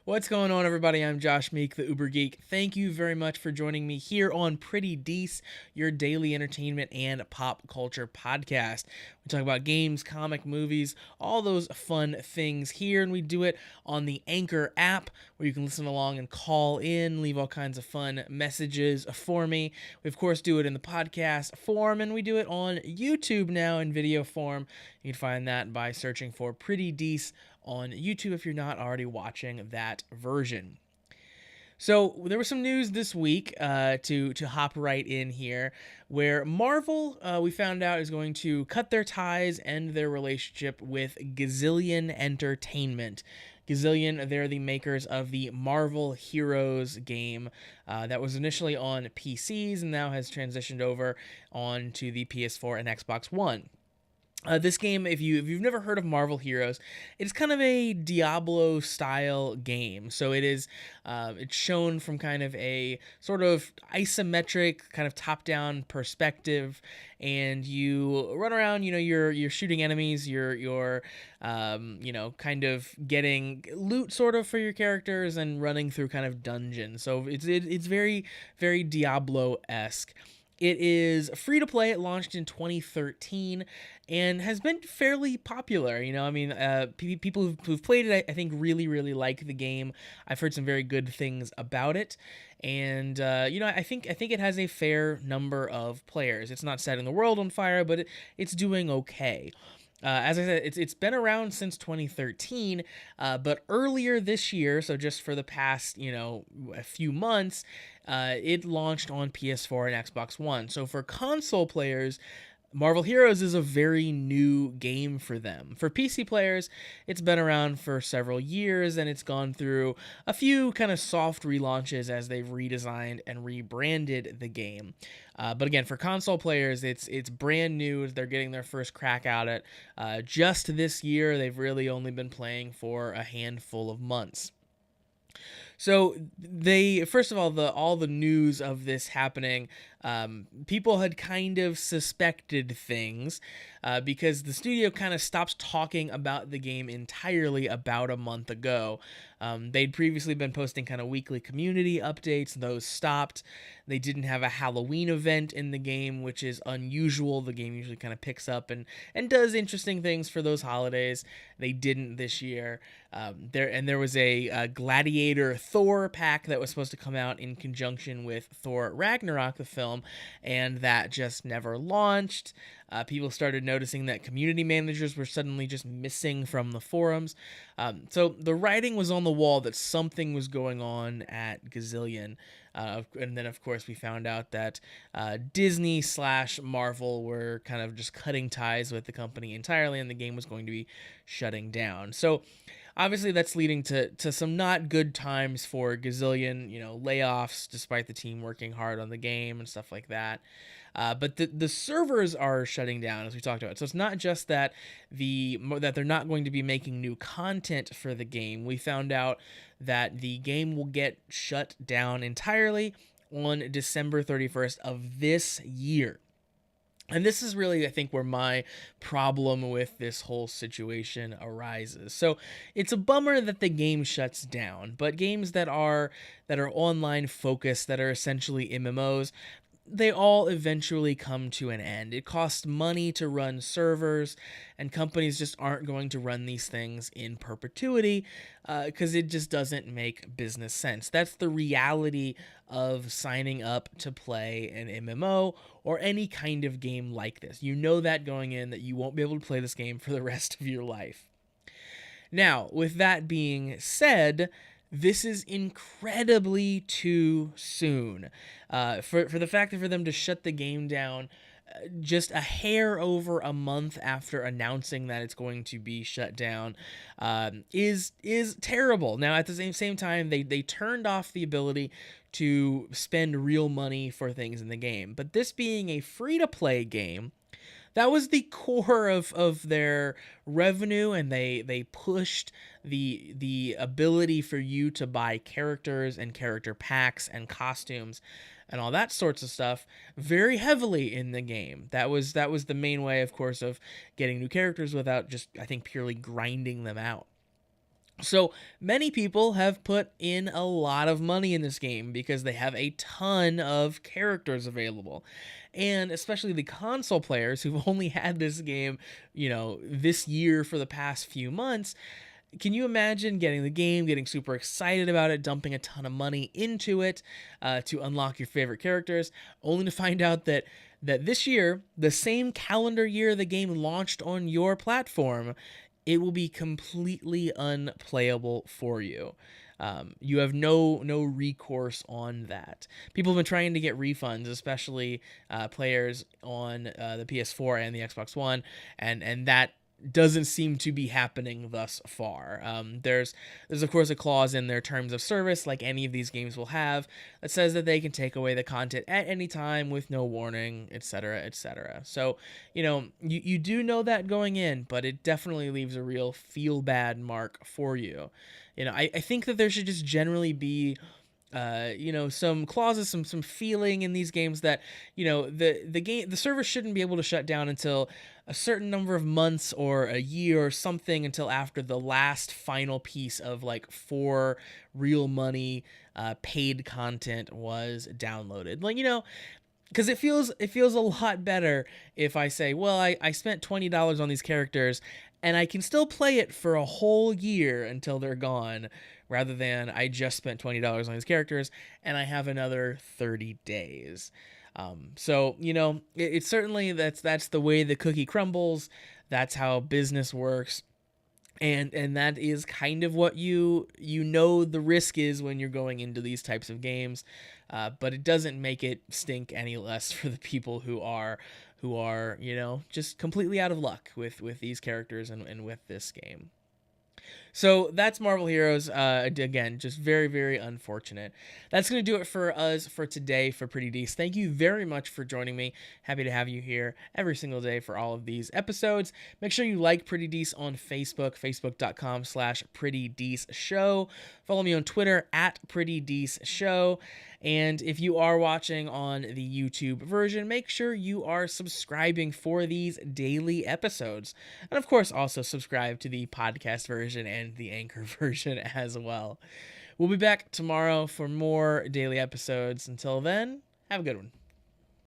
What's going on, everybody? I'm Josh Meek, the Uber Geek. Thank you very much for joining me here on Pretty Dece, your daily entertainment and pop culture podcast. We talk about games, comic, movies, all those fun things here, and we do it on the Anchor app, where you can listen along and call in, leave all kinds of fun messages for me. We, of course, do it in the podcast form, and we do it on YouTube now in video form. You can find that by searching for Pretty Dece on YouTube if you're not already watching that version. So there was some news this week to hop right in here, where Marvel, we found out, is going to cut their ties, end their relationship with Gazillion Entertainment. Gazillion, they're the makers of the Marvel Heroes game that was initially on PCs and now has transitioned over onto the PS4 and Xbox One. This game, if you've never heard of Marvel Heroes, it's kind of a Diablo style game. So it is it's shown from kind of a sort of isometric, kind of top down perspective, and you run around. You're shooting enemies. You're kind of getting loot sort of for your characters and running through kind of dungeons. So it's very very Diablo-esque. It is free to play. It launched in 2013 and has been fairly popular. People who've played it, I think, really, really like the game. I've heard some very good things about it, and I think it has a fair number of players. It's not setting the world on fire, but it's doing okay. As I said, it's been around since 2013, but earlier this year, so just for the past a few months, it launched on PS4 and Xbox One. So for console players, Marvel Heroes is a very new game for them. For PC players, it's been around for several years, and it's gone through a few kind of soft relaunches as they've redesigned and rebranded the game. But again, for console players, it's brand new. They're getting their first crack at it. Just this year, they've really only been playing for a handful of months. So first of all the news of this happening, people had kind of suspected things because the studio kind of stopped talking about the game entirely about a month ago. They'd previously been posting kind of weekly community updates. Those stopped. They didn't have a Halloween event in the game, which is unusual. The game usually kind of picks up and does interesting things for those holidays. They didn't this year. There was a Gladiator Thor pack that was supposed to come out in conjunction with Thor Ragnarok, the film, and that just never launched. People started noticing that community managers were suddenly just missing from the forums. So the writing was on the wall that something was going on at Gazillion. And then, of course, we found out that Disney/Marvel were kind of just cutting ties with the company entirely, and the game was going to be shutting down. So obviously that's leading to some not good times for Gazillion, layoffs despite the team working hard on the game and stuff like that. But the servers are shutting down, as we talked about. So it's not just that that they're not going to be making new content for the game. We found out that the game will get shut down entirely on December 31st of this year. And this is really, I think, where my problem with this whole situation arises. So it's a bummer that the game shuts down, but games that are online focused, that are essentially MMOs, they all eventually come to an end. It costs money to run servers, and companies just aren't going to run these things in perpetuity because it just doesn't make business sense. That's the reality of signing up to play an MMO or any kind of game like this. You know that going in, that you won't be able to play this game for the rest of your life. Now, with that being said, this is incredibly too soon. For the fact that for them to shut the game down just a hair over a month after announcing that it's going to be shut down is terrible. Now, at the same time, they turned off the ability to spend real money for things in the game. But this being a free-to-play game, that was the core of their revenue, and they pushed the ability for you to buy characters and character packs and costumes and all that sorts of stuff very heavily in the game. That was the main way, of course, of getting new characters without just, I think, purely grinding them out. So many people have put in a lot of money in this game because they have a ton of characters available. And especially the console players who've only had this game, this year for the past few months. Can you imagine getting the game, getting super excited about it, dumping a ton of money into it to unlock your favorite characters, only to find out that this year, the same calendar year the game launched on your platform, it will be completely unplayable for you. You have no recourse on that. People have been trying to get refunds, especially players on the PS4 and the Xbox One, and that doesn't seem to be happening thus far. There's of course a clause in their terms of service, like any of these games will have, that says that they can take away the content at any time with no warning, etc., etc. So you do know that going in, but it definitely leaves a real feel bad mark for you. I think that there should just generally be some clauses, some feeling in these games that the server shouldn't be able to shut down until a certain number of months or a year or something, until after the last final piece of like for real money paid content was downloaded. Because it feels a lot better if I say, well, I spent $20 on these characters and I can still play it for a whole year until they're gone, rather than I just spent $20 on these characters and I have another 30 days. So it's certainly that's the way the cookie crumbles. That's how business works. And that is kind of what the risk is when you're going into these types of games, but it doesn't make it stink any less for the people who are just completely out of luck with these characters and with this game. So that's Marvel Heroes. Again, just very, very unfortunate. That's going to do it for us for today for Pretty Dece. Thank you very much for joining me. Happy to have you here every single day for all of these episodes. Make sure you like Pretty Dece on Facebook, facebook.com/PrettyDeceShow. Follow me on Twitter @PrettyDeceShow. And if you are watching on the YouTube version, make sure you are subscribing for these daily episodes. And of course, also subscribe to the podcast version and the Anchor version as well. We'll be back tomorrow for more daily episodes. Until then, have a good one.